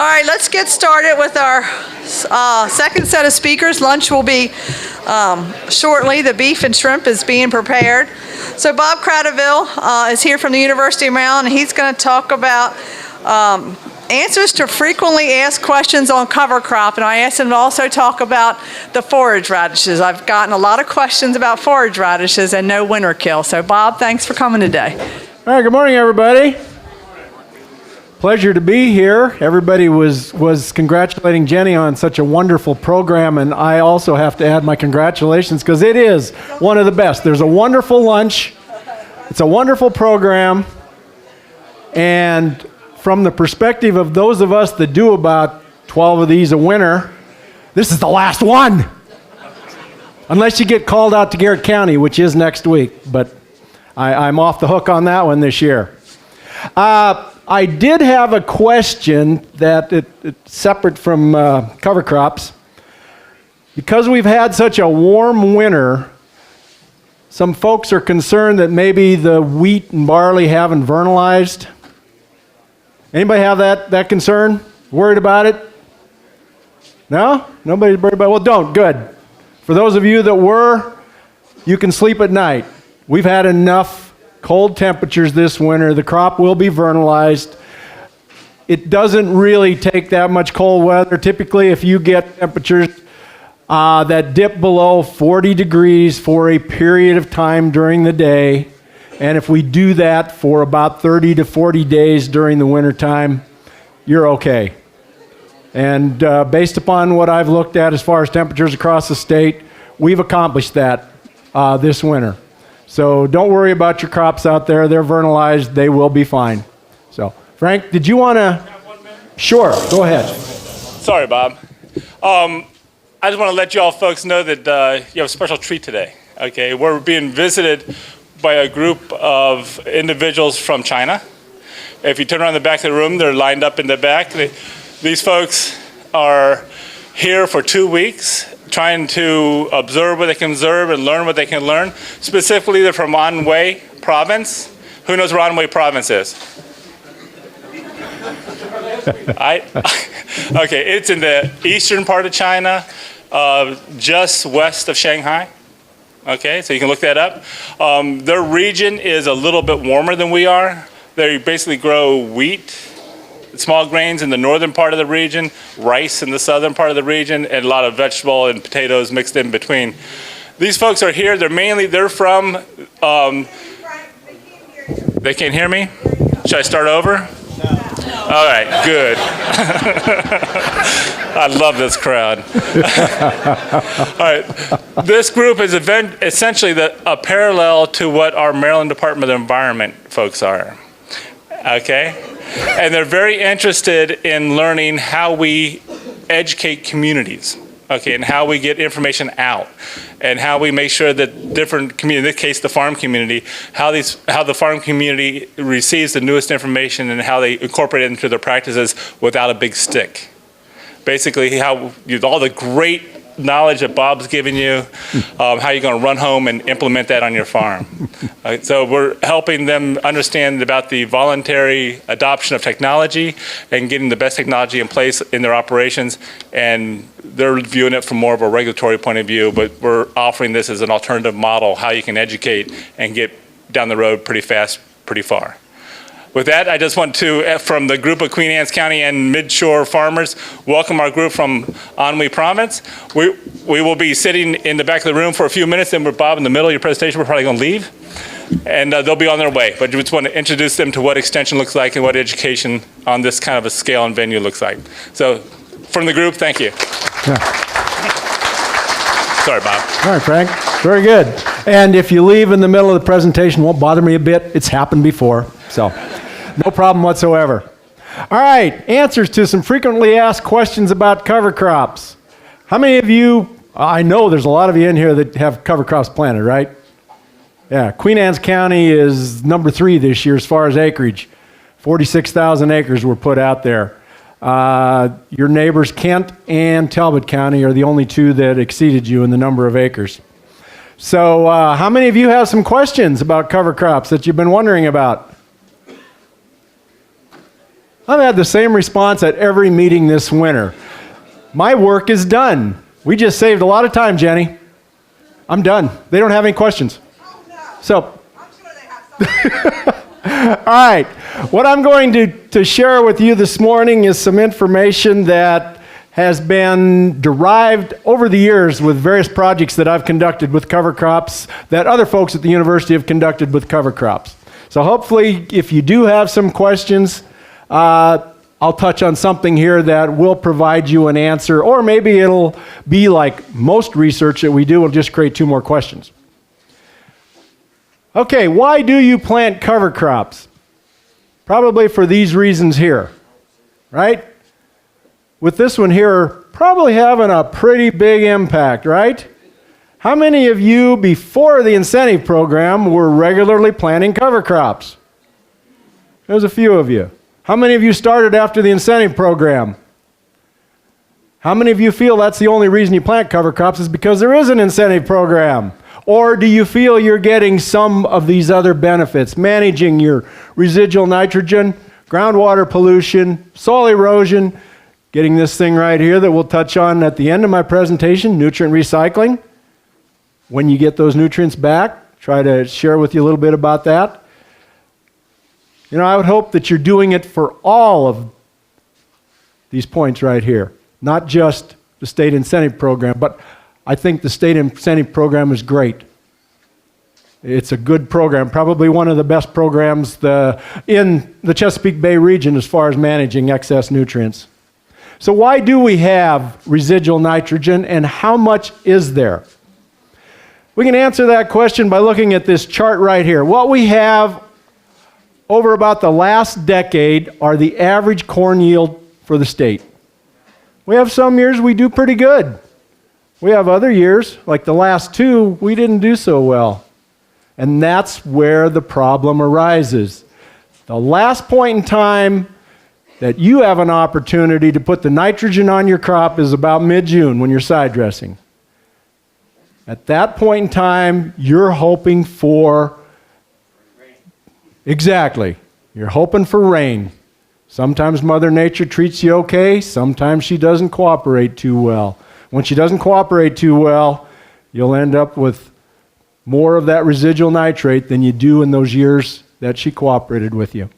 All right, let's get started with our second set of speakers. Lunch will be shortly. The beef and shrimp is being prepared. So Bob Kratochvil is here from the University of Maryland, and he's going to talk about answers to frequently asked questions on cover crop, and I asked him to also talk about the forage radishes. I've gotten a lot of questions about forage radishes and no winter kill. So Bob, thanks for coming today. All right, good morning, everybody. Pleasure to be here. Everybody was congratulating Jenny on such a wonderful program, and I also have to add my congratulations because it is one of the best. There's a wonderful lunch. It's a wonderful program, and from the perspective of those of us that do about 12 of these a winter, this is the last one. Unless you get called out to Garrett County, which is next week, but I'm off the hook on that one this year. I did have a question that it's separate from cover crops. Because we've had such a warm winter, some folks are concerned that maybe the wheat and barley haven't vernalized. Anybody have that concern? Worried about it? No? Nobody's worried about it? Well, don't. Good. For those of you that were, you can sleep at night. We've had enough cold temperatures this winter. The crop will be vernalized. It doesn't really take that much cold weather. Typically, if you get temperatures that dip below 40 degrees for a period of time during the day, and if we do that for about 30 to 40 days during the wintertime, you're okay. And based upon what I've looked at as far as temperatures across the state, we've accomplished that this winter. So don't worry about your crops out there. They're vernalized. They will be fine. So, Frank, did you want to? Sure, go ahead. Sorry, Bob. I just want to let you all folks know that you have a special treat today. Okay, we're being visited by a group of individuals from China. If you turn around the back of the room, they're lined up in the back. These folks are here for 2 weeks, trying to observe what they can observe and learn what they can learn. Specifically, they're from Anhui province. Who knows where Anhui province is? Okay, it's in the eastern part of China, just west of Shanghai. Okay, so you can look that up. Their region is a little bit warmer than we are. They basically grow wheat, small grains in the northern part of the region, rice in the southern part of the region, and a lot of vegetable and potatoes mixed in between. These folks are here. They're from, they can't hear me? Should I start over? No. All right, good. I love this crowd. All right, this group is essentially a parallel to what our Maryland Department of Environment folks are. Okay? And they're very interested in learning how we educate communities, okay, and how we get information out, and how we make sure that different communities, in this case the farm community, how the farm community receives the newest information and how they incorporate it into their practices without a big stick. Basically, how all the great knowledge that Bob's given you, how you're going to run home and implement that on your farm. So we're helping them understand about the voluntary adoption of technology and getting the best technology in place in their operations, and they're viewing it from more of a regulatory point of view, but we're offering this as an alternative model, how you can educate and get down the road pretty fast, pretty far. With that, I just want to, from the group of Queen Anne's County and Midshore farmers, welcome our group from Anhui Province. We will be sitting in the back of the room for a few minutes, and with Bob in the middle of your presentation, we're probably going to leave, and they'll be on their way. But we just want to introduce them to what extension looks like and what education on this kind of a scale and venue looks like. So, from the group, thank you. Yeah. Sorry, Bob. All right, Frank. Very good. And if you leave in the middle of the presentation, won't bother me a bit. It's happened before, so no problem whatsoever. All right, answers to some frequently asked questions about cover crops. How many of you, I know there's a lot of you in here that have cover crops planted, right? Yeah, Queen Anne's County is number 3 this year as far as acreage. 46,000 acres were put out there. Your neighbors Kent and Talbot County are the only 2 that exceeded you in the number of acres. So how many of you have some questions about cover crops that you've been wondering about? I've had the same response at every meeting this winter. My work is done. We just saved a lot of time, Jenny. I'm done. They don't have any questions. Oh, no. So, I'm sure they have some. all right. What I'm going to share with you this morning is some information that has been derived over the years with various projects that I've conducted with cover crops that other folks at the university have conducted with cover crops. So hopefully, if you do have some questions, I'll touch on something here that will provide you an answer, or maybe it'll be like most research that we do, we'll just create 2 more questions. Okay, why do you plant cover crops? Probably for these reasons here, right? With this one here, probably having a pretty big impact, right? How many of you before the incentive program were regularly planting cover crops? There's a few of you. How many of you started after the incentive program? How many of you feel that's the only reason you plant cover crops is because there is an incentive program? Or do you feel you're getting some of these other benefits, managing your residual nitrogen, groundwater pollution, soil erosion, getting this thing right here that we'll touch on at the end of my presentation, nutrient recycling. When you get those nutrients back, try to share with you a little bit about that. You know, I would hope that you're doing it for all of these points right here, not just the state incentive program, but I think the state incentive program is great. It's a good program, probably one of the best programs in the Chesapeake Bay region as far as managing excess nutrients. So why do we have residual nitrogen, and how much is there? We can answer that question by looking at this chart right here. What we have over about the last decade are the average corn yield for the state. We have some years we do pretty good. We have other years, like the last 2, we didn't do so well. And that's where the problem arises. The last point in time that you have an opportunity to put the nitrogen on your crop is about mid-June when you're side dressing. At that point in time, you're hoping for rain. Exactly. You're hoping for rain. Sometimes Mother Nature treats you okay, sometimes she doesn't cooperate too well. When she doesn't cooperate too well, you'll end up with more of that residual nitrate than you do in those years that she cooperated with you.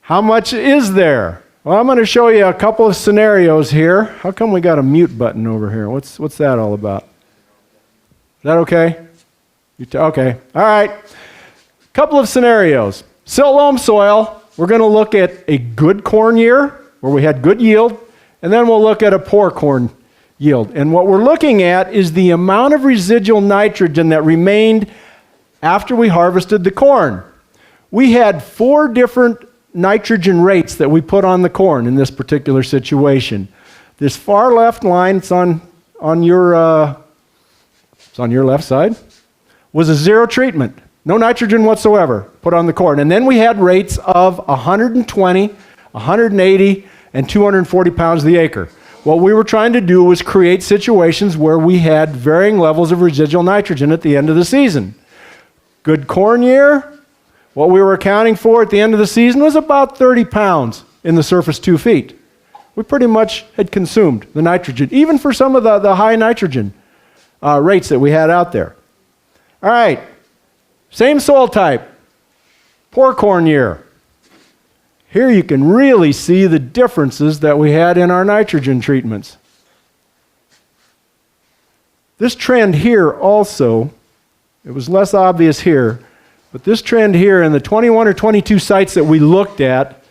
How much is there? Well, I'm going to show you a couple of scenarios here. How come we got a mute button over here? What's that all about? Is that okay? Okay. All right. Couple of scenarios. Silt loam soil, we're going to look at a good corn year where we had good yield, and then we'll look at a poor corn yield. And what we're looking at is the amount of residual nitrogen that remained after we harvested the corn. We had 4 different nitrogen rates that we put on the corn in this particular situation. This far left line, it's on your left side, was a 0 treatment. No nitrogen whatsoever put on the corn. And then we had rates of 120, 180, and 240 pounds the acre. What we were trying to do was create situations where we had varying levels of residual nitrogen at the end of the season. Good corn year, what we were accounting for at the end of the season was about 30 pounds in the surface 2 feet. We pretty much had consumed the nitrogen, even for some of the high nitrogen rates that we had out there. All right, same soil type, poor corn year. Here you can really see the differences that we had in our nitrogen treatments. This trend here also, it was less obvious here, but this trend here in the 21 or 22 sites that we looked at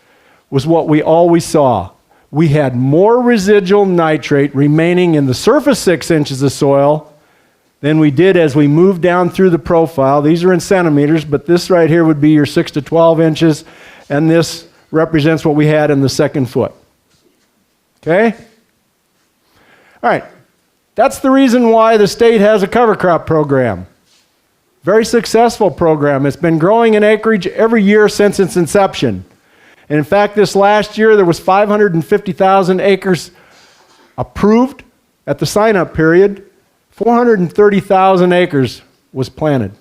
was what we always saw. We had more residual nitrate remaining in the surface 6 inches of soil than we did as we moved down through the profile. These are in centimeters, but this right here would be your 6 to 12 inches, and this represents what we had in the second foot. Okay? All right. That's the reason why the state has a cover crop program. Very successful program. It's been growing in acreage every year since its inception. And in fact, this last year there was 550,000 acres approved at the sign-up period. 430,000 acres was planted.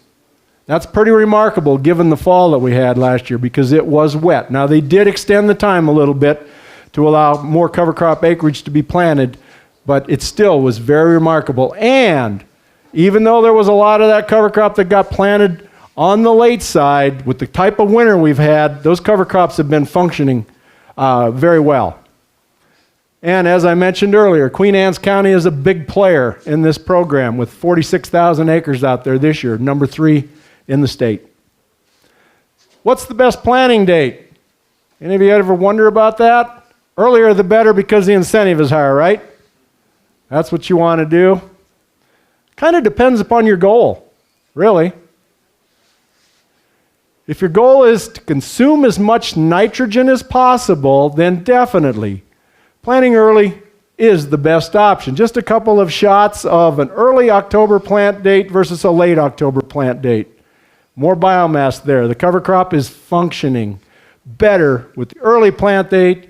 That's pretty remarkable given the fall that we had last year because it was wet. Now they did extend the time a little bit to allow more cover crop acreage to be planted, but it still was very remarkable. And even though there was a lot of that cover crop that got planted on the late side, with the type of winter we've had, those cover crops have been functioning very well. And as I mentioned earlier, Queen Anne's County is a big player in this program with 46,000 acres out there this year, number 3 in the state. What's the best planting date? Any of you ever wonder about that? Earlier the better because the incentive is higher, right? That's what you want to do. Kind of depends upon your goal, really. If your goal is to consume as much nitrogen as possible, then definitely planting early is the best option. Just a couple of shots of an early October plant date versus a late October plant date. More biomass there. The cover crop is functioning better with the early plant date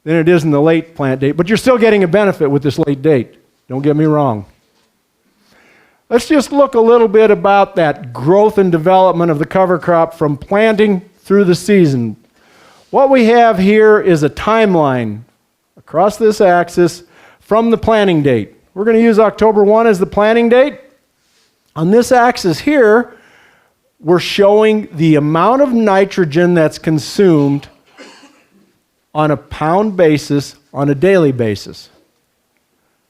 than it is in the late plant date, but you're still getting a benefit with this late date. Don't get me wrong. Let's just look a little bit about that growth and development of the cover crop from planting through the season. What we have here is a timeline across this axis from the planting date. We're going to use October 1 as the planting date. On this axis here, we're showing the amount of nitrogen that's consumed on a pound basis on a daily basis.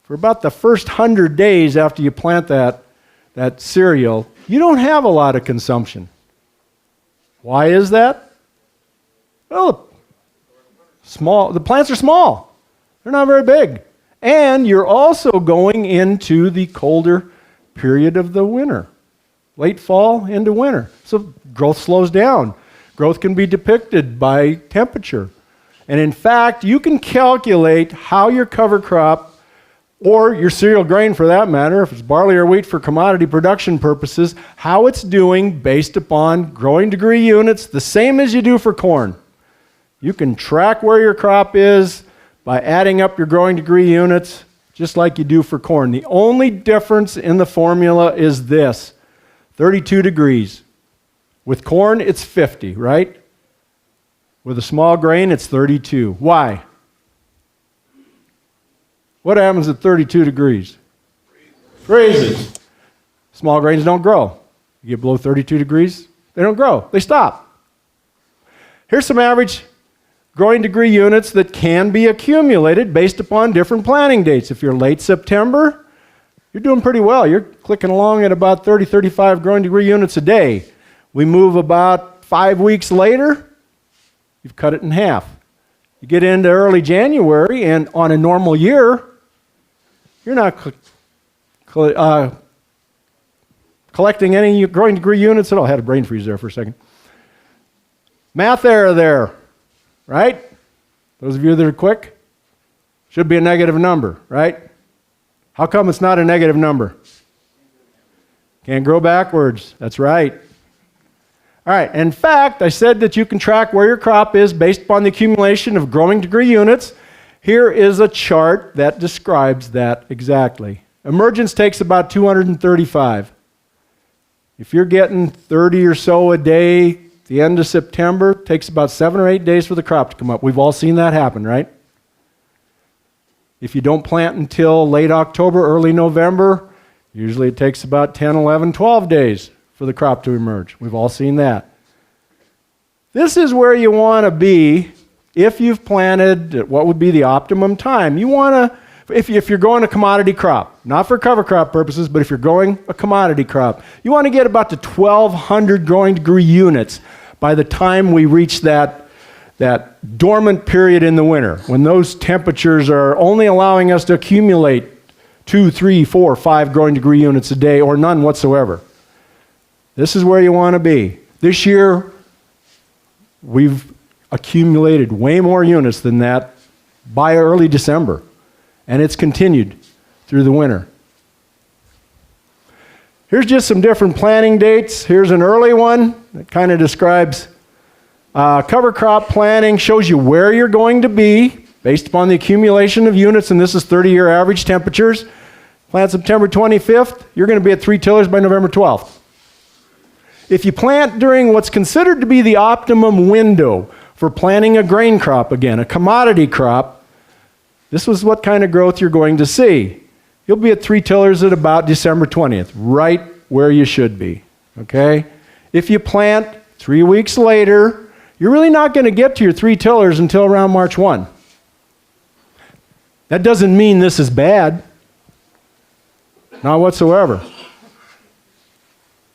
For about the first 100 days after you plant that cereal, you don't have a lot of consumption. Why is that? Well, the plants are small. They're not very big. And you're also going into the colder period of the winter. Late fall into winter. So growth slows down. Growth can be depicted by temperature. And in fact, you can calculate how your cover crop, or your cereal grain for that matter, if it's barley or wheat for commodity production purposes, how it's doing based upon growing degree units, the same as you do for corn. You can track where your crop is by adding up your growing degree units, just like you do for corn. The only difference in the formula is this: 32 degrees. With corn, it's 50, right? With a small grain, it's 32. Why? What happens at 32 degrees? Freezes. Small grains don't grow. You get below 32 degrees, they don't grow. They stop. Here's some average growing degree units that can be accumulated based upon different planting dates. If you're late September, you're doing pretty well. You're clicking along at about 30, 35 growing degree units a day. We move about 5 weeks later, you've cut it in half. You get into early January, and on a normal year, you're not collecting any growing degree units at all. I had a brain freeze there for a second. Math error there, right? Those of you that are quick, should be a negative number, right? How come it's not a negative number? Can't grow backwards. That's right. All right. In fact, I said that you can track where your crop is based upon the accumulation of growing degree units. Here is a chart that describes that exactly. Emergence takes about 235. If you're getting 30 or so a day at the end of September, it takes about 7 or 8 days for the crop to come up. We've all seen that happen, right? If you don't plant until late October, early November, usually it takes about 10, 11, 12 days for the crop to emerge. We've all seen that. This is where you want to be if you've planted at what would be the optimum time. You want to, if you're growing a commodity crop, not for cover crop purposes, but if you're growing a commodity crop, you want to get about to 1,200 growing degree units by the time we reach that dormant period in the winter, when those temperatures are only allowing us to accumulate 2, 3, 4, 5 growing degree units a day, or none whatsoever. This is where you want to be. This year, we've accumulated way more units than that by early December, and it's continued through the winter. Here's just some different planting dates. Here's an early one that kind of describes cover crop planting, shows you where you're going to be based upon the accumulation of units, and this is 30-year average temperatures. Plant September 25th, you're going to be at 3 tillers by November 12th. If you plant during what's considered to be the optimum window for planting a grain crop, again, a commodity crop, this was what kind of growth you're going to see. You'll be at 3 tillers at about December 20th, right where you should be, okay? If you plant 3 weeks later, you're really not going to get to your 3 tillers until around March 1. That doesn't mean this is bad. Not whatsoever.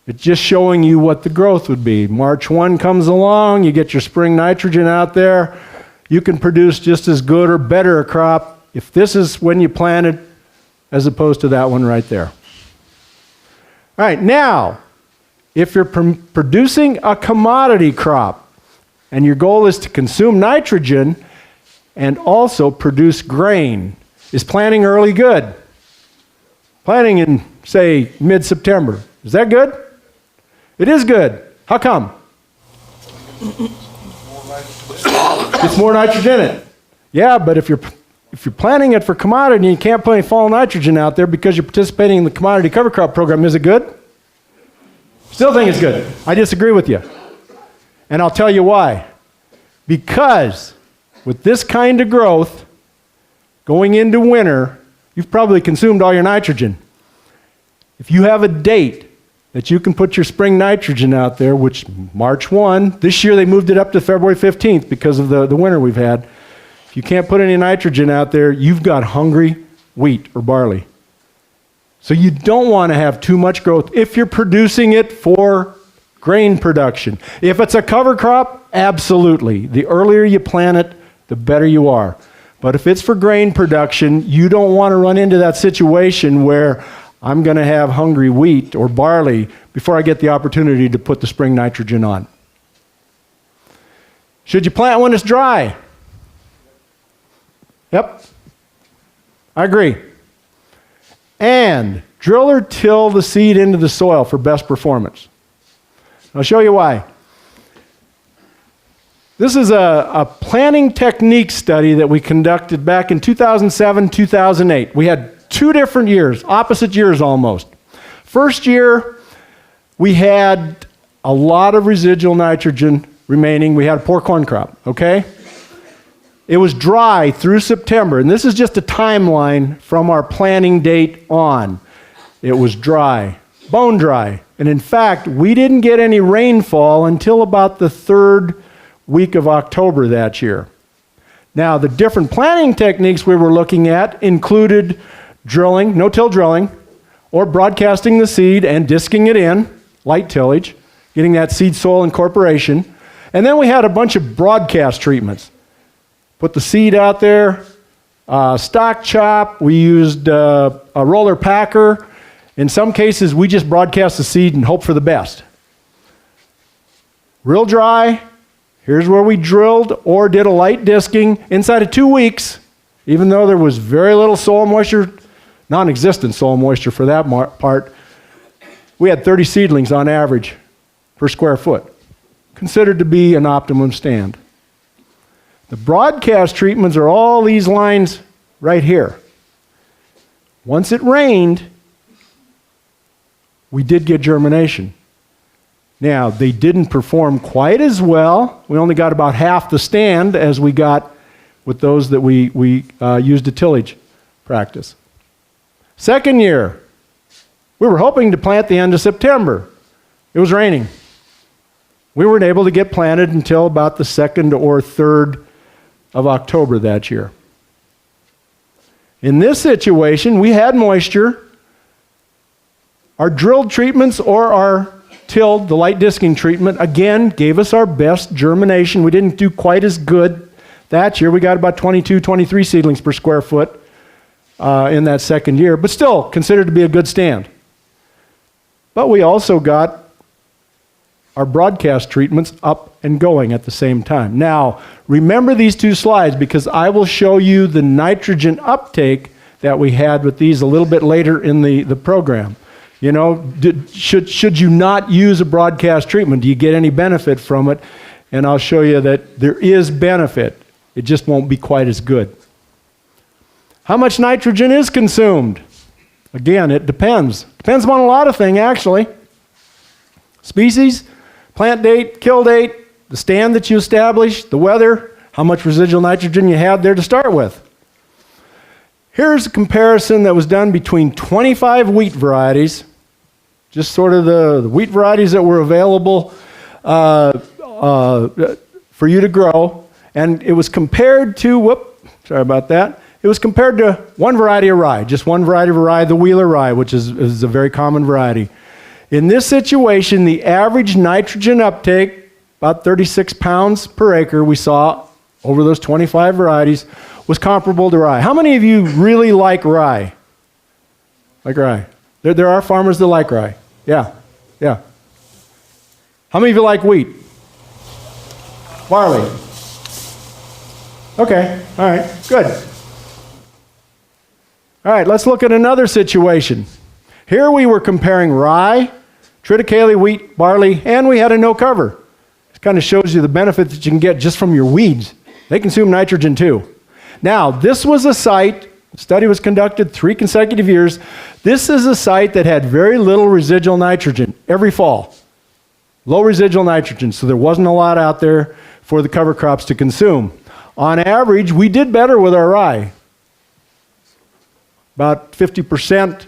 It's just showing you what the growth would be. March 1 comes along, you get your spring nitrogen out there, you can produce just as good or better a crop if this is when you planted as opposed to that one right there. All right, now, if you're producing a commodity crop and your goal is to consume nitrogen and also produce grain, is planting early good? Planting in, say, mid-September. Is that good? It is good. How come? It's more nitrogen in it. Yeah, but if you're planting it for commodity and you can't put any fall nitrogen out there because you're participating in the commodity cover crop program, is it good? Still think it's good. I disagree with you. And I'll tell you why. Because with this kind of growth, going into winter, you've probably consumed all your nitrogen. If you have a date that you can put your spring nitrogen out there, which March 1, this year they moved it up to February 15th because of the winter we've had. If you can't put any nitrogen out there, you've got hungry wheat or barley. So you don't want to have too much growth if you're producing it for grain production. If it's a cover crop, absolutely. The earlier you plant it, the better you are. But if it's for grain production, you don't want to run into that situation where I'm going to have hungry wheat or barley before I get the opportunity to put the spring nitrogen on. Should you plant when it's dry? Yep. I agree. And drill or till the seed into the soil for best performance. I'll show you why. This is a planting technique study that we conducted back in 2007, 2008. We had 2 different years, opposite years almost. First year, we had a lot of residual nitrogen remaining. We had a poor corn crop, okay? It was dry through September, and this is just a timeline from our planting date on. It was dry, bone dry. And in fact, we didn't get any rainfall until about the 3rd week of October that year. Now, the different planting techniques we were looking at included drilling, no-till drilling, or broadcasting the seed and disking it in, light tillage, getting that seed soil incorporation. And then we had a bunch of broadcast treatments. Put the seed out there, stock chop, we used a roller packer. In some cases, we just broadcast the seed and hope for the best. Real dry, here's where we drilled or did a light disking inside of 2 weeks, even though there was very little soil moisture, non-existent soil moisture for that part. We had 30 seedlings on average per square foot, considered to be an optimum stand. The broadcast treatments are all these lines right here. Once it rained, we did get germination. Now, they didn't perform quite as well. We only got about half the stand as we got with those that we used a tillage practice. Second year, we were hoping to plant the end of September. It was raining. We weren't able to get planted until about the 2nd or 3rd of October that year. In this situation, we had moisture. Our drilled treatments or our tilled, the light disking treatment, again, gave us our best germination. We didn't do quite as good that year. We got about 22, 23 seedlings per square foot in that second year, but still considered to be a good stand. But we also got our broadcast treatments up and going at the same time. Now, remember these 2 slides because I will show you the nitrogen uptake that we had with these a little bit later in the program. You know, should you not use a broadcast treatment? Do you get any benefit from it? And I'll show you that there is benefit. It just won't be quite as good. How much nitrogen is consumed? Again, it depends. Depends on a lot of things, actually. Species, plant date, kill date, the stand that you established, the weather, how much residual nitrogen you had there to start with. Here's a comparison that was done between 25 wheat varieties, just sort of the wheat varieties that were available for you to grow, and it was compared to, sorry about that, it was compared to one variety of rye, just one variety of rye, the Wheeler rye, which is a very common variety. In this situation, the average nitrogen uptake, about 36 pounds per acre we saw over those 25 varieties, was comparable to rye. How many of you really like rye? Like rye? There are farmers that like rye. Yeah. How many of you like wheat? Barley? Okay, all right, good. All right, let's look at another situation. Here we were comparing rye, triticale, wheat, barley, and we had a no cover. It kind of shows you the benefit that you can get just from your weeds. They consume nitrogen too. Now, this was a site, the study was conducted 3 consecutive years. This is a site that had very little residual nitrogen every fall. Low residual nitrogen, so there wasn't a lot out there for the cover crops to consume. On average, we did better with our rye. About 50%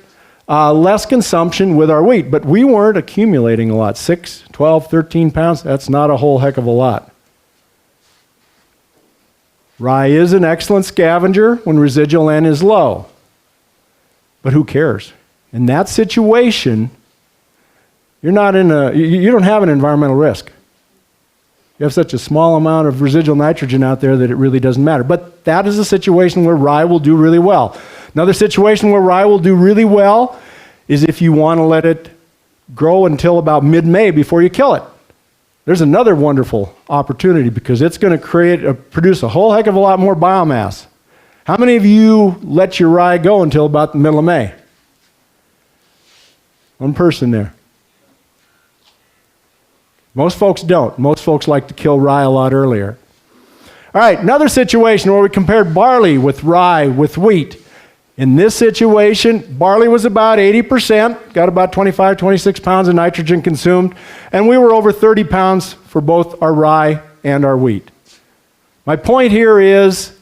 less consumption with our wheat, but we weren't accumulating a lot. 6, 12, 13 pounds, that's not a whole heck of a lot. Rye is an excellent scavenger when residual N is low. But who cares? In that situation, you don't have an environmental risk. You have such a small amount of residual nitrogen out there that it really doesn't matter. But that is a situation where rye will do really well. Another situation where rye will do really well is if you want to let it grow until about mid-May before you kill it. There's another wonderful opportunity because it's going to produce a whole heck of a lot more biomass. How many of you let your rye go until about the middle of May? One person there. Most folks don't. Most folks like to kill rye a lot earlier. All right, another situation where we compared barley with rye with wheat. In this situation, barley was about 80%, got about 25, 26 pounds of nitrogen consumed, and we were over 30 pounds for both our rye and our wheat. My point here is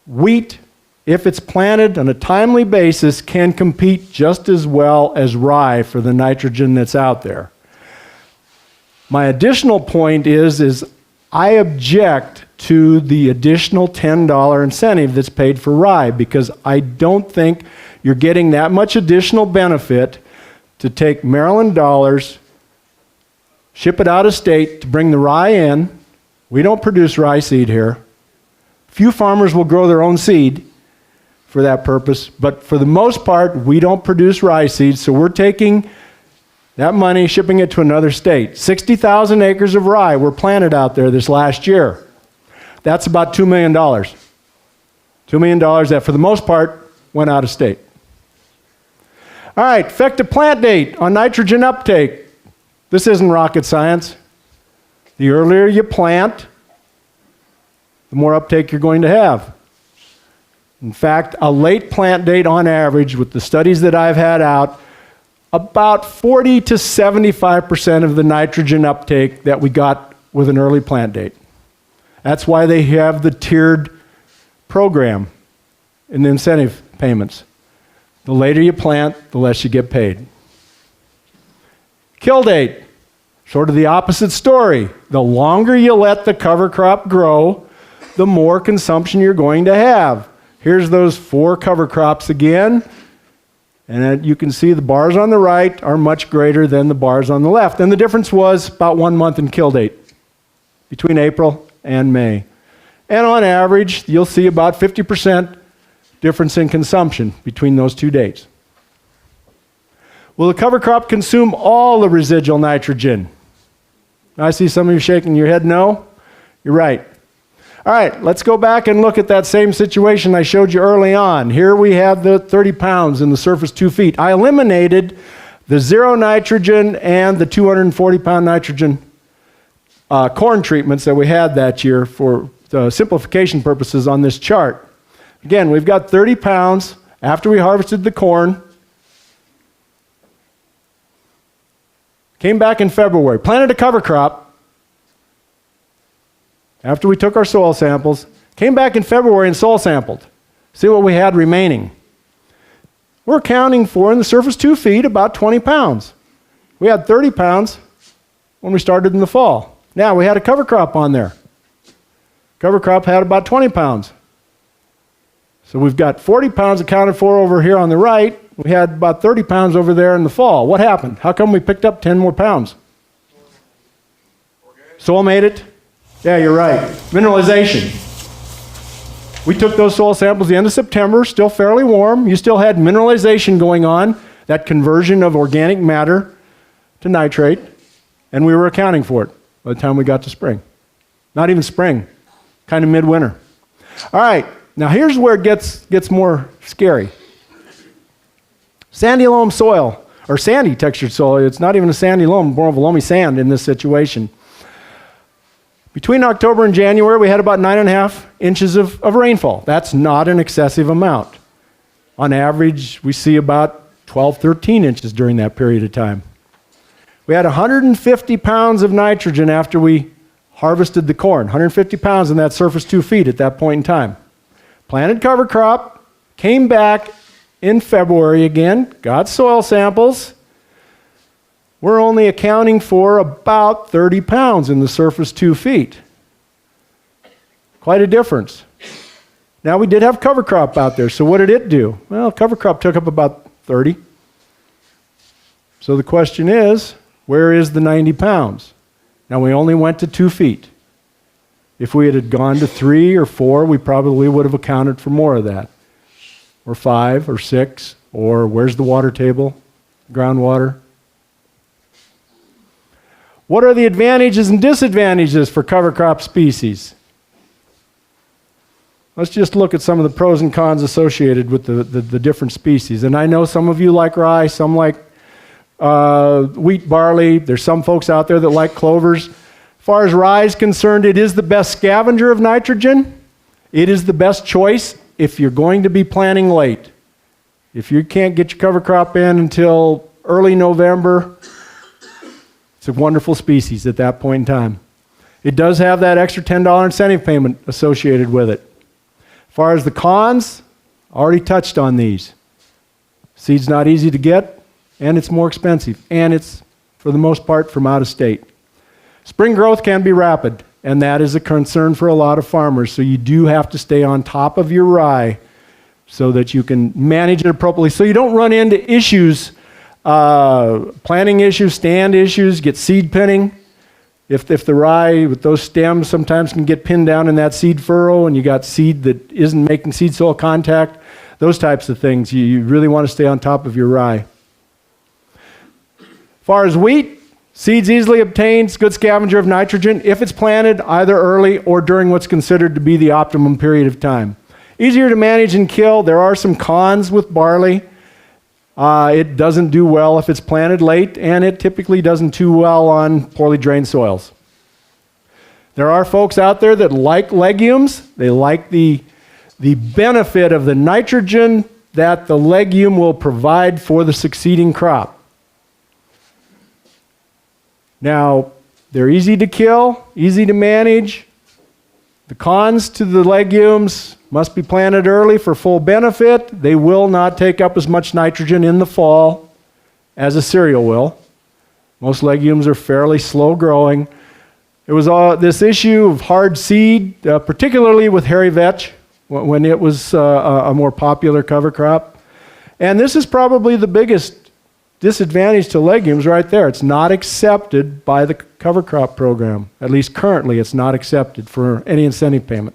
wheat, if it's planted on a timely basis, can compete just as well as rye for the nitrogen that's out there. My additional point is I object to the additional $10 incentive that's paid for rye because I don't think you're getting that much additional benefit to take Maryland dollars, ship it out of state to bring the rye in. We don't produce rye seed here. Few farmers will grow their own seed for that purpose, but for the most part, we don't produce rye seed, so we're taking that money, shipping it to another state. 60,000 acres of rye were planted out there this last year. That's about $2 million. $2 million that, for the most part, went out of state. All right, effective plant date on nitrogen uptake. This isn't rocket science. The earlier you plant, the more uptake you're going to have. In fact, a late plant date on average, with the studies that I've had out, about 40 to 75% of the nitrogen uptake that we got with an early plant date. That's why they have the tiered program in the incentive payments. The later you plant, the less you get paid. Kill date, sort of the opposite story. The longer you let the cover crop grow, the more consumption you're going to have. Here's those 4 cover crops again. And you can see the bars on the right are much greater than the bars on the left. And the difference was about 1 month in kill date between April and May. And on average, you'll see about 50% difference in consumption between those 2 dates. Will the cover crop consume all the residual nitrogen? I see some of you shaking your head no. You're right. All right, let's go back and look at that same situation I showed you early on. Here we have the 30 pounds in the surface 2 feet. I eliminated the 0 nitrogen and the 240-pound nitrogen corn treatments that we had that year for simplification purposes on this chart. Again, we've got 30 pounds after we harvested the corn. Came back in February, planted a cover crop after we took our soil samples, came back in February and soil sampled. See what we had remaining. We're accounting for, in the surface 2 feet, about 20 pounds. We had 30 pounds when we started in the fall. Now, we had a cover crop on there. Cover crop had about 20 pounds. So we've got 40 pounds accounted for over here on the right. We had about 30 pounds over there in the fall. What happened? How come we picked up 10 more pounds? Soil made it? Yeah, you're right. Mineralization. We took those soil samples the end of September, still fairly warm. You still had mineralization going on, that conversion of organic matter to nitrate, and we were accounting for it by the time we got to spring. Not even spring, kind of midwinter. All right, now here's where it gets more scary. Sandy loam soil, or sandy textured soil. It's not even a sandy loam, more of a loamy sand in this situation. Between October and January, we had about 9.5 inches of rainfall. That's not an excessive amount. On average, we see about 12, 13 inches during that period of time. We had 150 pounds of nitrogen after we harvested the corn, 150 pounds in that surface 2 feet at that point in time. Planted cover crop, came back in February again, got soil samples. We're only accounting for about 30 pounds in the surface 2 feet. Quite a difference. Now, we did have cover crop out there, so what did it do? Well, cover crop took up about 30. So the question is, where is the 90 pounds? Now, we only went to 2 feet. If we had gone to 3 or 4, we probably would have accounted for more of that. Or 5 or 6, or where's the water table? Groundwater. What are the advantages and disadvantages for cover crop species? Let's just look at some of the pros and cons associated with the different species. And I know some of you like rye, some like wheat, barley. There's some folks out there that like clovers. As far as rye is concerned, it is the best scavenger of nitrogen. It is the best choice if you're going to be planting late. If you can't get your cover crop in until early November, it's a wonderful species at that point in time. It does have that extra $10 incentive payment associated with it. As far as the cons, already touched on these. Seed's not easy to get, and it's more expensive, and it's, for the most part, from out of state. Spring growth can be rapid, and that is a concern for a lot of farmers, so you do have to stay on top of your rye so that you can manage it appropriately, so you don't run into issues, planting issues, stand issues, get seed pinning. If the rye with those stems sometimes can get pinned down in that seed furrow and you got seed that isn't making seed soil contact, those types of things, you really want to stay on top of your rye. As far as wheat, seeds easily obtained, it's a good scavenger of nitrogen if it's planted either early or during what's considered to be the optimum period of time. Easier to manage and kill. There are some cons with barley. It doesn't do well if it's planted late, and it typically doesn't do well on poorly drained soils. There are folks out there that like legumes. They like the benefit of the nitrogen that the legume will provide for the succeeding crop. Now, they're easy to kill, easy to manage. The cons to the legumes: must be planted early for full benefit. They will not take up as much nitrogen in the fall as a cereal will. Most legumes are fairly slow growing. There was this issue of hard seed, particularly with hairy vetch, when it was a more popular cover crop. And this is probably the biggest disadvantage to legumes right there. It's not accepted by the cover crop program. At least currently, it's not accepted for any incentive payment.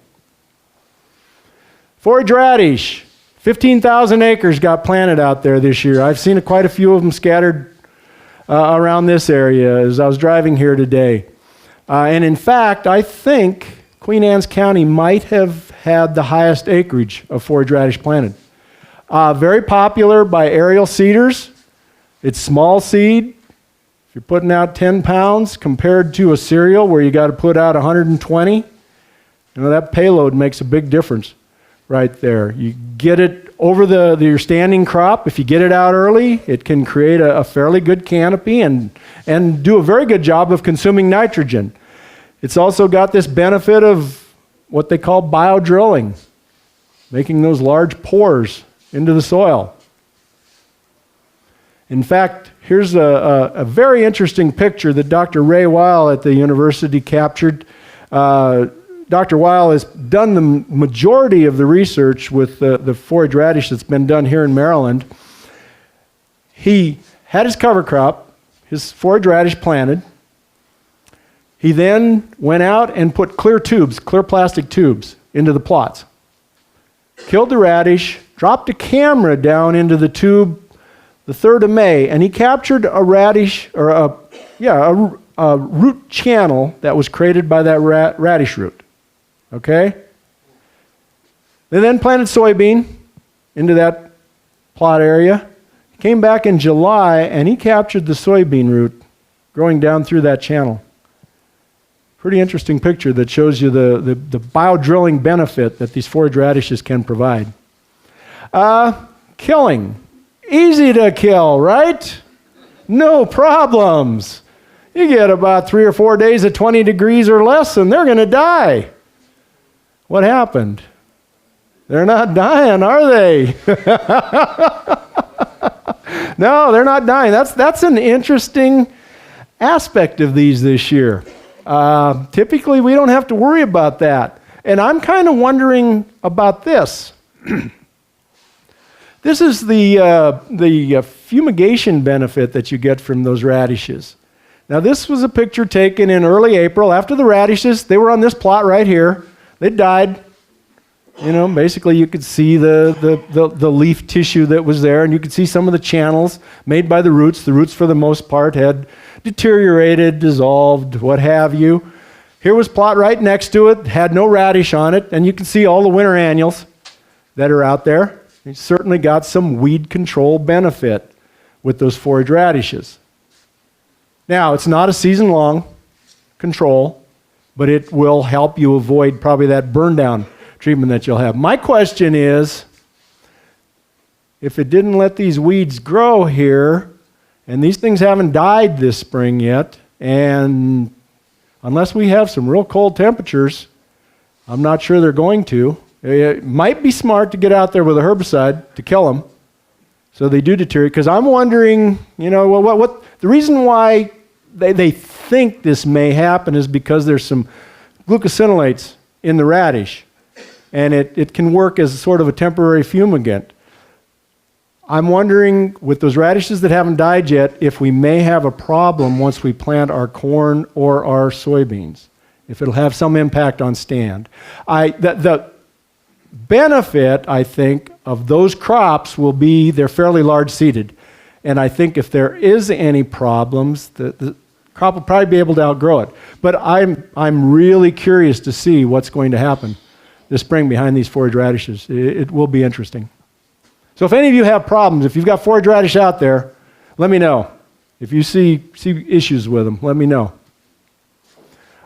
Forage radish, 15,000 acres got planted out there this year. I've seen quite a few of them scattered around this area as I was driving here today. And in fact, I think Queen Anne's County might have had the highest acreage of forage radish planted. Very popular by aerial seeders. It's small seed. If you're putting out 10 pounds compared to a cereal where you got to put out 120, that payload makes a big difference right there. You get it over your standing crop. If you get it out early, it can create a fairly good canopy and do a very good job of consuming nitrogen. It's also got this benefit of what they call biodrilling, making those large pores into the soil. In fact, here's a very interesting picture that Dr. Ray Weil at the university captured. Dr. Weil has done the majority of the research with the forage radish that's been done here in Maryland. He had his cover crop, his forage radish planted. He then went out and put clear plastic tubes into the plots. Killed the radish, dropped a camera down into the tube the 3rd of May, and he captured a radish, or a root channel that was created by that radish root. Okay? They then planted soybean into that plot area. Came back in July, and he captured the soybean root growing down through that channel. Pretty interesting picture that shows you the biodrilling benefit that these forage radishes can provide. Killing. Easy to kill, right? No problems. You get about 3 or 4 days at 20 degrees or less, and they're going to die. What happened? They're not dying, are they? No, they're not dying. That's an interesting aspect of these this year. Typically, we don't have to worry about that. And I'm kind of wondering about this. This is the fumigation benefit that you get from those radishes. Now, this was a picture taken in early April after the radishes. They were on this plot right here. They died. Basically you could see the leaf tissue that was there, and you could see some of the channels made by the roots. The roots, for the most part, had deteriorated, dissolved, what have you. Here was plot right next to it, had no radish on it, and you can see all the winter annuals that are out there. You certainly got some weed control benefit with those forage radishes. Now, it's not a season-long control, but it will help you avoid probably that burn down treatment that you'll have. My question is, if it didn't let these weeds grow here, and these things haven't died this spring yet, and unless we have some real cold temperatures, I'm not sure they're going to. It might be smart to get out there with a herbicide to kill them so they do deteriorate, because I'm wondering, what the reason why they think this may happen is because there's some glucosinolates in the radish, and it can work as sort of a temporary fumigant. I'm wondering, with those radishes that haven't died yet, if we may have a problem once we plant our corn or our soybeans, if it'll have some impact on stand. The benefit, I think, of those crops will be they're fairly large seeded. And I think if there is any problems, the crop will probably be able to outgrow it. But I'm really curious to see what's going to happen this spring behind these forage radishes. It will be interesting. So if any of you have problems, if you've got forage radish out there, let me know. If you see issues with them, let me know.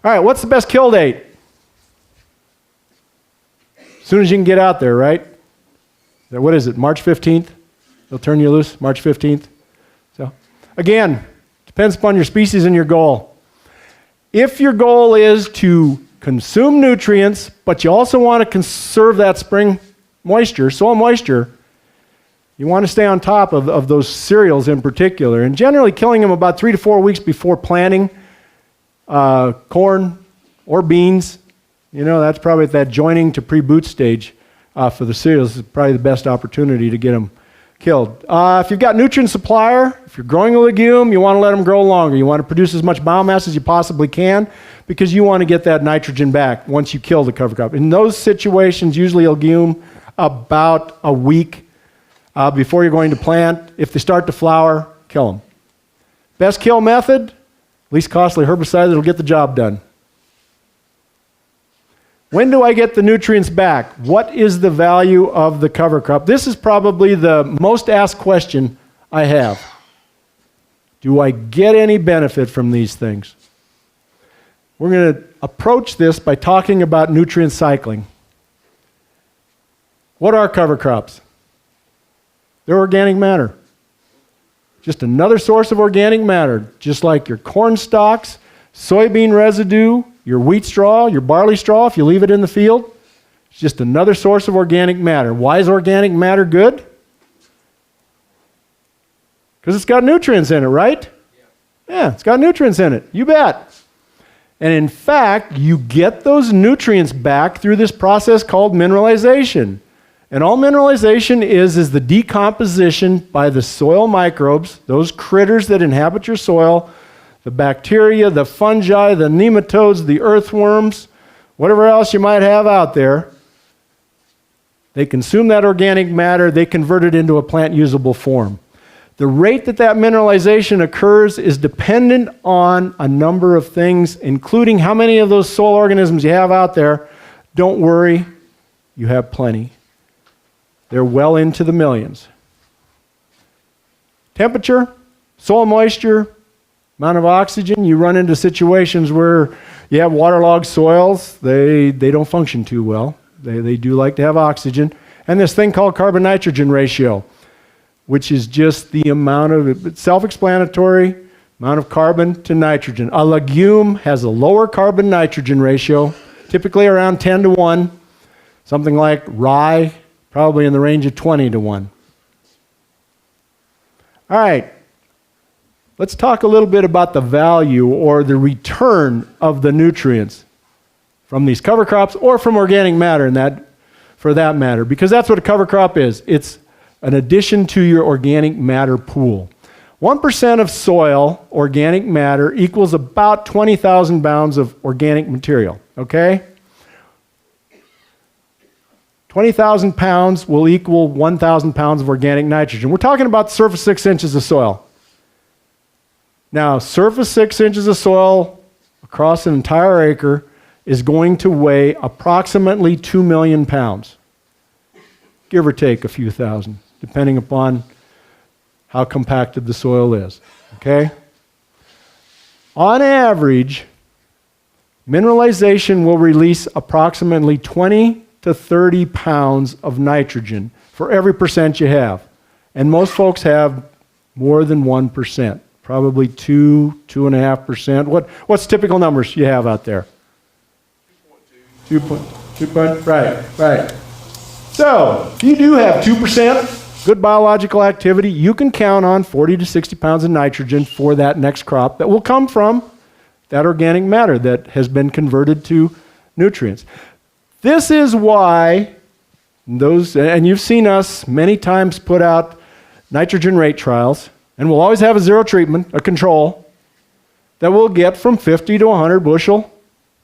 All right, what's the best kill date? As soon as you can get out there, right? What is it, March 15th? They'll turn you loose, March 15th. So, again, depends upon your species and your goal. If your goal is to consume nutrients, but you also want to conserve that spring moisture, soil moisture, you want to stay on top of those cereals in particular, and generally killing them about 3 to 4 weeks before planting corn or beans. That's probably at that joining to pre-boot stage for the cereals is probably the best opportunity to get them killed. If you've got nutrient supplier, if you're growing a legume, you want to let them grow longer. You want to produce as much biomass as you possibly can because you want to get that nitrogen back once you kill the cover crop. In those situations, usually a legume about a week before you're going to plant. If they start to flower, kill them. Best kill method, least costly herbicide that'll get the job done. When do I get the nutrients back? What is the value of the cover crop? This is probably the most asked question I have. Do I get any benefit from these things? We're going to approach this by talking about nutrient cycling. What are cover crops? They're organic matter. Just another source of organic matter, just like your corn stalks, soybean residue, your wheat straw, your barley straw, if you leave it in the field. It's just another source of organic matter. Why is organic matter good? Because it's got nutrients in it, right? Yeah, it's got nutrients in it. You bet. And in fact, you get those nutrients back through this process called mineralization. And all mineralization is the decomposition by the soil microbes, those critters that inhabit your soil, the bacteria, the fungi, the nematodes, the earthworms, whatever else you might have out there. They consume that organic matter, they convert it into a plant-usable form. The rate that mineralization occurs is dependent on a number of things, including how many of those soil organisms you have out there. Don't worry, you have plenty. They're well into the millions. Temperature, soil moisture, amount of oxygen. You run into situations where you have waterlogged soils. They don't function too well. They do like to have oxygen. And this thing called carbon-nitrogen ratio, which is just the amount of, it's self-explanatory, amount of carbon to nitrogen. A legume has a lower carbon-nitrogen ratio, typically around 10 to 1. Something like rye, probably in the range of 20 to 1. All right, let's talk a little bit about the value or the return of the nutrients from these cover crops or from organic matter, for that matter, because that's what a cover crop is. It's an addition to your organic matter pool. 1% of soil organic matter equals about 20,000 pounds of organic material, okay? 20,000 pounds will equal 1,000 pounds of organic nitrogen. We're talking about surface 6 inches of soil. Now, surface 6 inches of soil across an entire acre is going to weigh approximately 2 million pounds, give or take a few thousand, depending upon how compacted the soil is, okay? On average, mineralization will release approximately 20 to 30 pounds of nitrogen for every percent you have. And most folks have more than 1%, probably 2.5%. What's typical numbers you have out there? 2.2. Right. So, if you do have 2% good biological activity, you can count on 40 to 60 pounds of nitrogen for that next crop that will come from that organic matter that has been converted to nutrients. This is why and you've seen us many times put out nitrogen rate trials, and we'll always have a zero treatment, a control, that we'll get from 50 to 100 bushel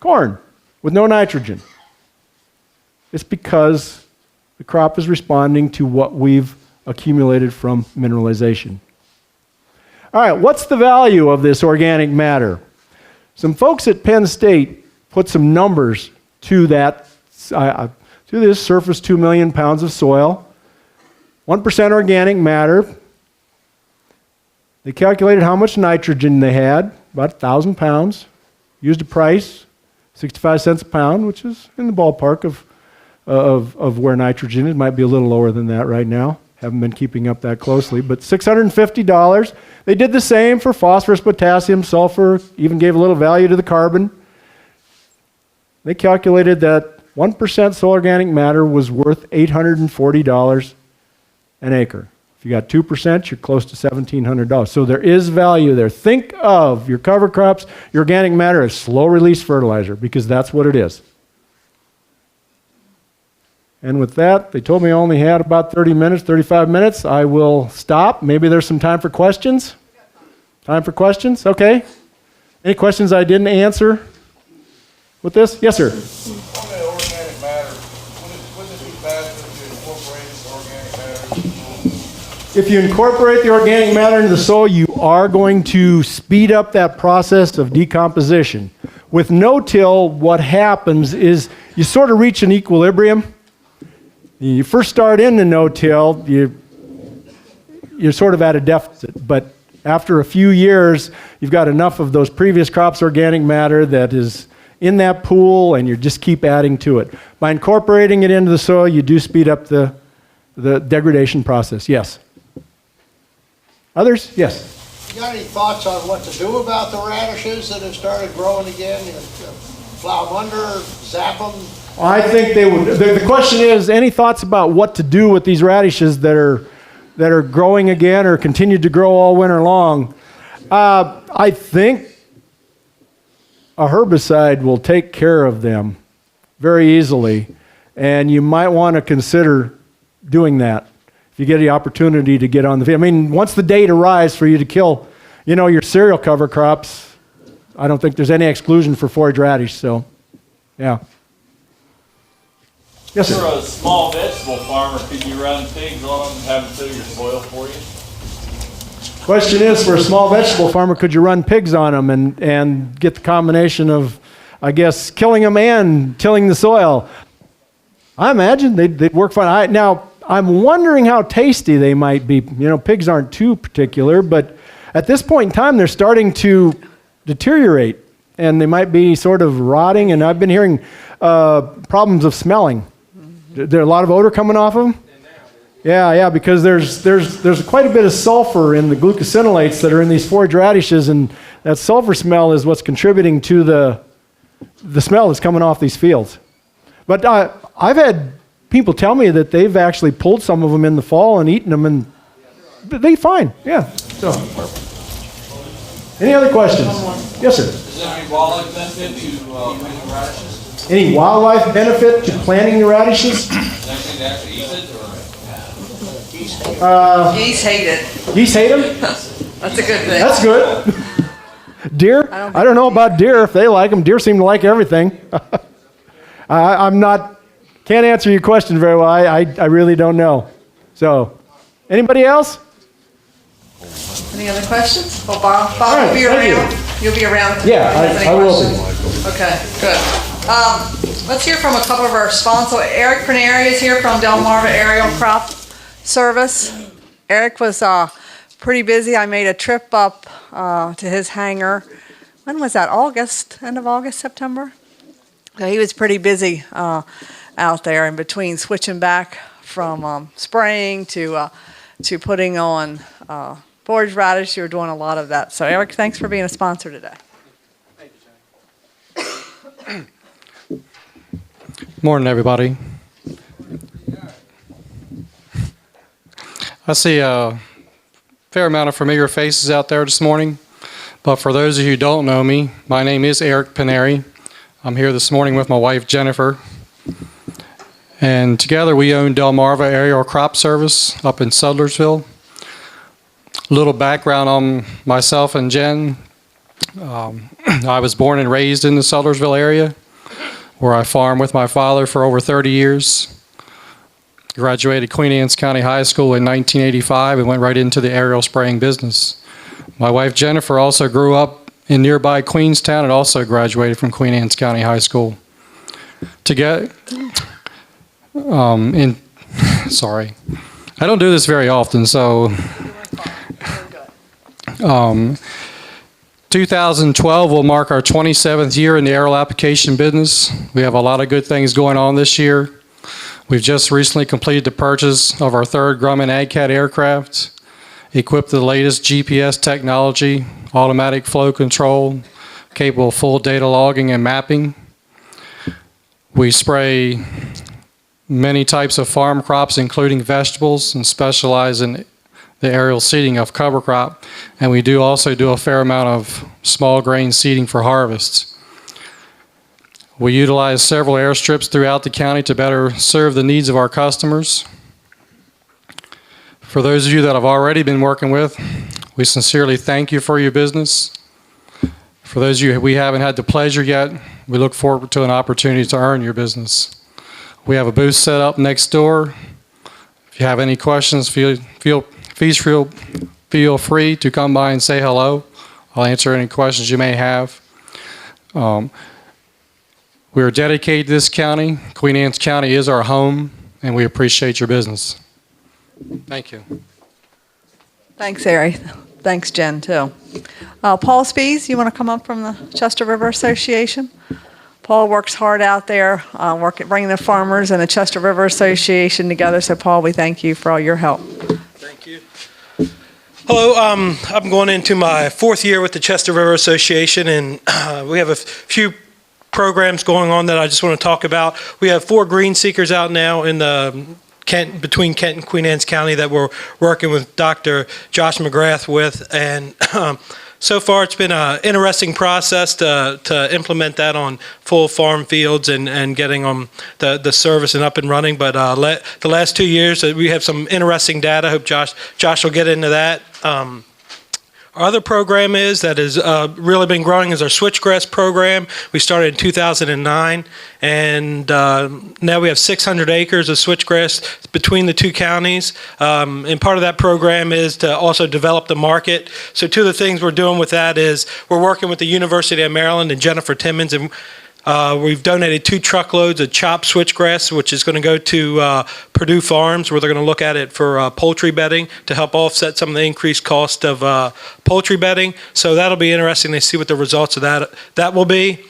corn with no nitrogen. It's because the crop is responding to what we've accumulated from mineralization. All right, what's the value of this organic matter? Some folks at Penn State put some numbers to this surface 2 million pounds of soil, 1% organic matter. They calculated how much nitrogen they had, about 1,000 pounds, used a price, 65 cents a pound, which is in the ballpark of where nitrogen is. It might be a little lower than that right now. Haven't been keeping up that closely, but $650. They did the same for phosphorus, potassium, sulfur, even gave a little value to the carbon. They calculated that 1% soil organic matter was worth $840 an acre. If you got 2%, you're close to $1,700. So there is value there. Think of your cover crops, your organic matter as slow-release fertilizer, because that's what it is. And with that, they told me I only had about 30 minutes, 35 minutes. I will stop. Maybe there's some time for questions. Time for questions? Okay. Any questions I didn't answer with this? Yes, sir. On that organic matter, wouldn't it be faster to incorporate the organic matter? If you incorporate the organic matter into the soil, you are going to speed up that process of decomposition. With no-till, what happens is you sort of reach an equilibrium. You first start in the no-till, you're sort of at a deficit, but after a few years, you've got enough of those previous crops' organic matter that is in that pool, and you just keep adding to it. By incorporating it into the soil, you do speed up the degradation process. Yes? Others? Yes. You got any thoughts on what to do about the radishes that have started growing again? You know, plow them under, zap them? I think they would. The question is, any thoughts about what to do with these radishes that are growing again or continued to grow all winter long? I think a herbicide will take care of them very easily, and you might want to consider doing that if you get the opportunity to get on the field. I mean, once the date arrives for you to kill, your cereal cover crops, I don't think there's any exclusion for forage radish. So, yeah. Yes, sir. For a small vegetable farmer, could you run pigs on them and have them till your soil for you? Question is, for a small vegetable farmer, could you run pigs on them and get the combination of, I guess, killing them and tilling the soil? I imagine they'd work fine. Now, I'm wondering how tasty they might be. Pigs aren't too particular, but at this point in time, they're starting to deteriorate, and they might be sort of rotting, and I've been hearing problems of smelling. There a lot of odor coming off of them? Yeah, because there's quite a bit of sulfur in the glucosinolates that are in these forage radishes, and that sulfur smell is what's contributing to the smell that's coming off these fields. But I've had people tell me that they've actually pulled some of them in the fall and eaten them, and they fine. Yeah. So, any other questions? Yes, sir. Is there any wildlife benefit to planting radishes? Any wildlife benefit to planting the radishes? Anything to actually eat it, or? Geese hate it. Geese hate them? That's a good thing. That's good. Deer? I don't know about deer if they like them. Deer seem to like everything. Can't answer your question very well. I really don't know. So, anybody else? Any other questions? Well, Bob right, will be thank around. You'll be around. if Yeah, anybody has any I will questions. Okay, good. Let's hear from a couple of our sponsors. Eric Praneri is here from Delmarva Aerial Crop Service. Eric was pretty busy. I made a trip up to his hangar. When was that? End of August, September? So he was pretty busy out there in between switching back from spraying to putting on forage radish. You were doing a lot of that. So Eric, thanks for being a sponsor today. Morning, everybody. I see a fair amount of familiar faces out there this morning, but for those of you who don't know me, my name is Eric Praneri. I'm here this morning with my wife, Jennifer, and together we own Delmarva Aerial Crop Service up in Sudlersville. A little background on myself and Jen. I was born and raised in the Sudlersville area, where I farmed with my father for over 30 years. Graduated Queen Anne's County High School in 1985 and went right into the aerial spraying business. My wife Jennifer also grew up in nearby Queenstown and also graduated from Queen Anne's County High School. Sorry, I don't do this very often, so 2012 will mark our 27th year in the aerial application business. We have a lot of good things going on this year. We've just recently completed the purchase of our third Grumman AgCat aircraft, equipped with the latest GPS technology, automatic flow control, capable of full data logging and mapping. We spray many types of farm crops, including vegetables, and specialize in the aerial seeding of cover crop. And we do also do a fair amount of small grain seeding for harvests. We utilize several airstrips throughout the county to better serve the needs of our customers. For those of you that I've already been working with, we sincerely thank you for your business. For those of you we haven't had the pleasure yet, we look forward to an opportunity to earn your business. We have a booth set up next door. If you have any questions, feel free to come by and say hello. I'll answer any questions you may have. We are dedicated to this county. Queen Anne's County is our home, and we appreciate your business. Thank you. Thanks, Eric. Thanks, Jen, too. Paul Spees, you want to come up from the Chester River Association? Paul works hard out there, bringing the farmers and the Chester River Association together. So, Paul, we thank you for all your help. Thank you. Hello, I'm going into my 4th year with the Chester River Association, and we have a few programs going on that I just want to talk about. We have 4 green seekers out now in the between Kent and Queen Anne's County that we're working with Dr. Josh McGrath with, and so far it's been an interesting process to implement that on full farm fields and getting them the service and up and running. But the last 2 years we have some interesting data. I hope Josh will get into that. Our other program that has really been growing is our switchgrass program. We started in 2009, and now we have 600 acres of switchgrass between the 2 counties. And part of that program is to also develop the market. So 2 of the things we're doing with that is we're working with the University of Maryland and Jennifer Timmons, and we've donated 2 truckloads of chopped switchgrass, which is going to go to Purdue Farms, where they're going to look at it for poultry bedding to help offset some of the increased cost of poultry bedding. So that'll be interesting to see what the results of that will be.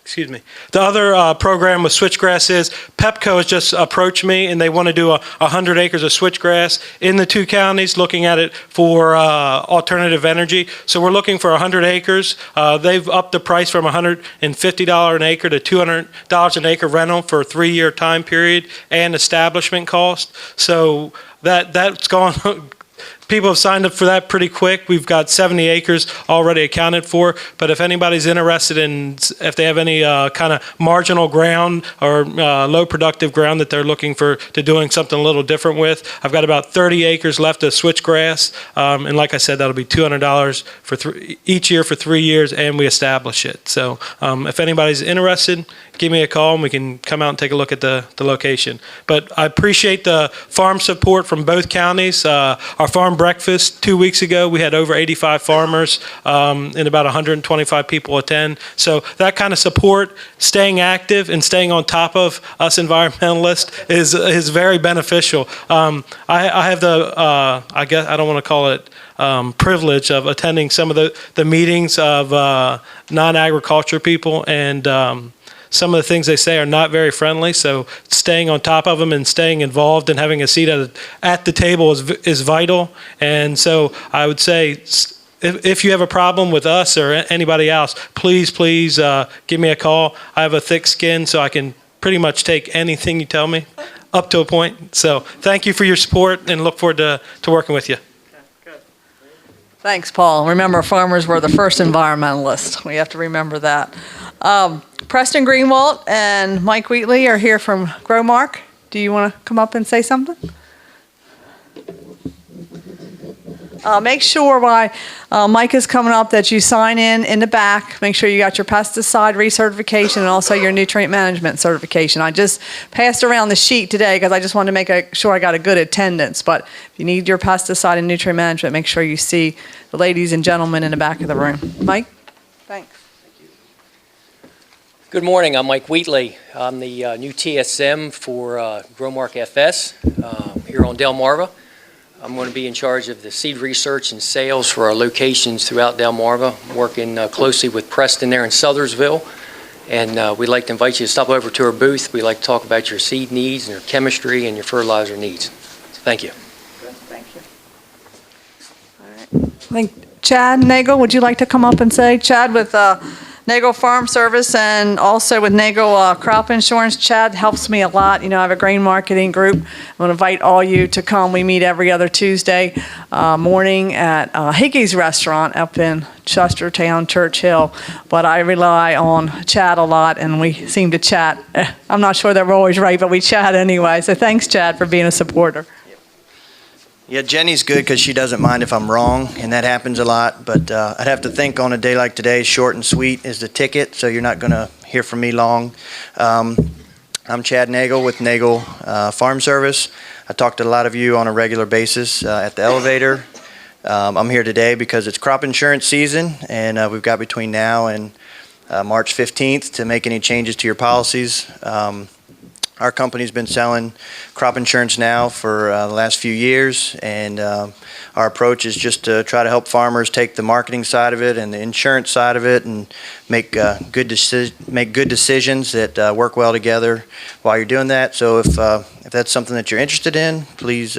Excuse me. The other program with switchgrass is Pepco has just approached me, and they want to do 100 acres of switchgrass in the 2 counties, looking at it for alternative energy. So we're looking for 100 acres. They've upped the price from $150 an acre to $200 an acre rental for a 3-year time period and establishment cost. So that's gone. People have signed up for that pretty quick. We've got 70 acres already accounted for. But if anybody's interested in, if they have any kind of marginal ground or low productive ground that they're looking to doing something a little different with, I've got about 30 acres left of switchgrass. And like I said, that'll be $200 for each year for 3 years, and we establish it. So if anybody's interested, give me a call and we can come out and take a look at the location. But I appreciate the farm support from both counties. Our farm breakfast 2 weeks ago, we had over 85 farmers and about 125 people attend. So that kind of support, staying active and staying on top of us environmentalists is very beneficial. I have I guess I don't want to call it privilege of attending some of the meetings of non-agriculture people, and some of the things they say are not very friendly, so staying on top of them and staying involved and having a seat at the table is vital. And so I would say, if you have a problem with us or anybody else, please give me a call. I have a thick skin, so I can pretty much take anything you tell me up to a point. So thank you for your support, and look forward to working with you. Thanks, Paul. Remember, farmers were the first environmentalists. We have to remember that. Preston Greenwald and Mike Wheatley are here from Growmark. Do you want to come up and say something? Make sure while Mike is coming up that you sign in the back. Make sure you got your pesticide recertification and also your nutrient management certification. I just passed around the sheet today because I just wanted to make sure I got a good attendance. But if you need your pesticide and nutrient management, make sure you see the ladies and gentlemen in the back of the room. Mike? Thanks. Good morning, I'm Mike Wheatley. I'm the new TSM for Growmark FS here on Delmarva. I'm going to be in charge of the seed research and sales for our locations throughout Delmarva, working closely with Preston there in Sothersville. And we'd like to invite you to stop over to our booth. We'd like to talk about your seed needs and your chemistry and your fertilizer needs. Thank you. Thank you. All right. I think Chad Nagel, would you like to come up and say? Chad with Nagel Farm Service and also with Nagel Crop Insurance. Chad helps me a lot. You know, I have a grain marketing group. I'm going to invite all you to come. We meet every other Tuesday morning at Hickey's Restaurant up in Chestertown, Churchill. But I rely on Chad a lot, and we seem to chat. I'm not sure that we're always right, but we chat anyway. So thanks, Chad, for being a supporter. Yeah, Jenny's good because she doesn't mind if I'm wrong, and that happens a lot. But I'd have to think on a day like today, short and sweet is the ticket, so you're not going to hear from me long. I'm Chad Nagel with Nagel Farm Service. I talk to a lot of you on a regular basis at the elevator. I'm here today because it's crop insurance season, and we've got between now and March 15th to make any changes to your policies. Our company's been selling crop insurance now for the last few years, and our approach is just to try to help farmers take the marketing side of it and the insurance side of it and make good decisions that work well together while you're doing that. So if that's something that you're interested in, please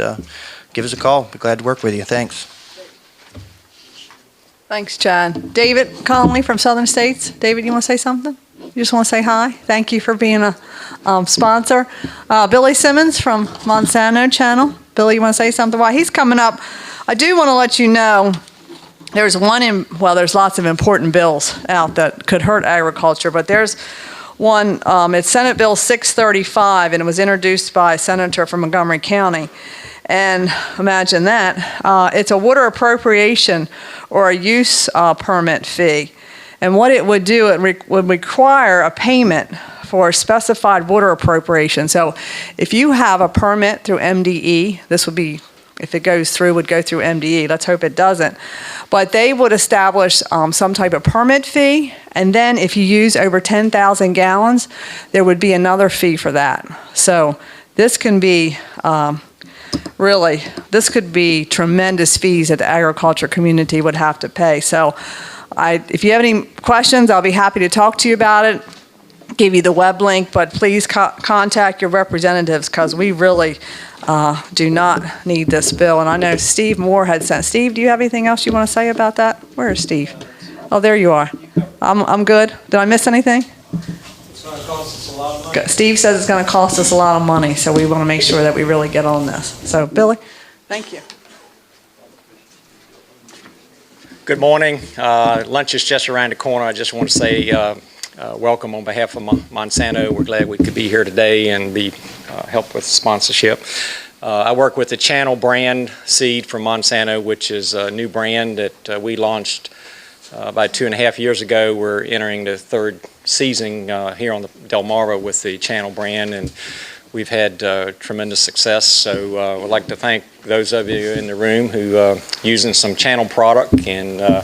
give us a call. Be glad to work with you. Thanks. Thanks, Chad. David Conley from Southern States. David, you want to say something? You just want to say hi? Thank you for being a sponsor. Billy Simmons from Monsanto Channel. Billy, you want to say something? While he's coming up, I do want to let you know there's lots of important bills out that could hurt agriculture, but there's one, it's Senate Bill 635, and it was introduced by a senator from Montgomery County. And imagine that. It's a water appropriation or a use permit fee. And what it would do, it would require a payment for a specified water appropriation. So if you have a permit through MDE, this would be, if it goes through, would go through MDE. Let's hope it doesn't. But they would establish some type of permit fee, and then if you use over 10,000 gallons, there would be another fee for that. So this can be really, this could be tremendous fees that the agriculture community would have to pay. So if you have any questions, I'll be happy to talk to you about it, give you the web link, but please contact your representatives because we really do not need this bill. And I know Steve Moore had sent. Steve, do you have anything else you want to say about that? Where is Steve? Oh, there you are. I'm good. Did I miss anything? It's going to cost us a lot of money. Steve says it's going to cost us a lot of money, so we want to make sure that we really get on this. So, Billy, thank you. Good morning. Lunch is just around the corner. I just want to say welcome on behalf of Monsanto. We're glad we could be here today and be help with sponsorship. I work with the Channel brand seed from Monsanto, which is a new brand that we launched about 2.5 years ago. We're entering the third season here on the Delmarva with the Channel brand, and we've had tremendous success. So I'd like to thank those of you in the room who are using some Channel product, and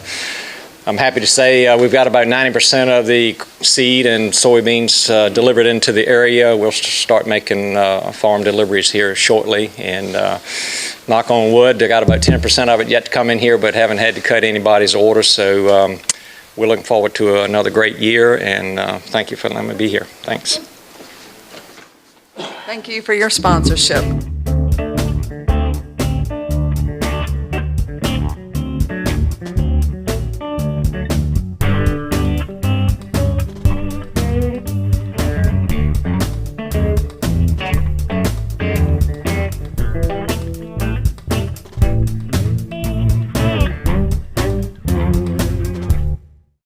I'm happy to say we've got about 90% of the seed and soybeans delivered into the area. We'll start making farm deliveries here shortly, and knock on wood, they got about 10% of it yet to come in here, but haven't had to cut anybody's order. So we're looking forward to another great year, and thank you for letting me be here. Thanks. Thank you for your sponsorship.